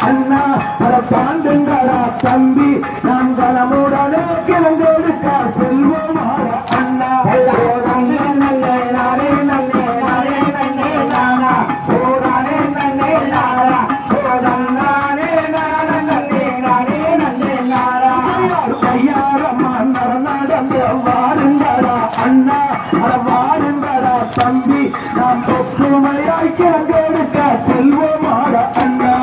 அண்ணா பல தாண்டுங்களா தம்பி நாம் கனமுடனே கிளங்கெடுக்க செல்வோமாட அண்ணா நல்லே நானே நல்லே நானே நல்லே நானா ஓடானே நல்லே நானா ஓடன்னானே நானே நல்லே நானே நல்லே நானா கையாரம்மா நடந்து வாருங்களா அண்ணா வாருங்களா தம்பி நாம் தொற்றுமையாய் கிளங்கெடுக்க செல்வோமாட அண்ணா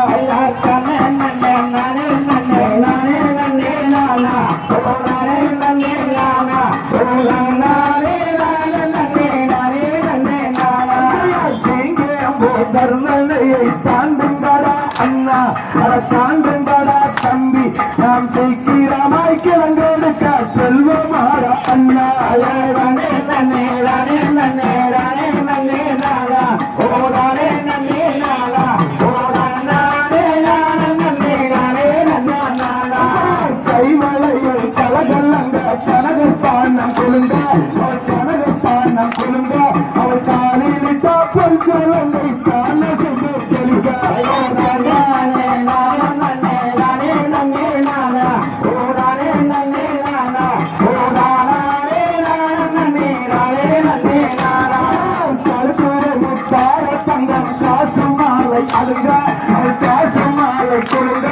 தர்மனையை தாண்டுங்களா அண்ணா தாண்டுங்களா தம்பி நாம் சீக்கிரமாய் கிளங்கெடுக்க செல்வமாட அண்ணா நன்னே நன்னே ரானே நன்னே ரானே நன்னே நாளா ஓடானே நன்னே நாளா ஓடானே நானே நன்னே ரானே நன்னா நாளா கைமலையில் கலகல்லங்க சனகஸ்தானம் கொழுங்க அவள் சனகஸ்தானம் கொழுங்க அவள் காலிலிட்டா பொற்கொலங்கை காண செய்து தெளிக காசு மாலை அழுங்க அவள் காசு மாலை கொடுங்க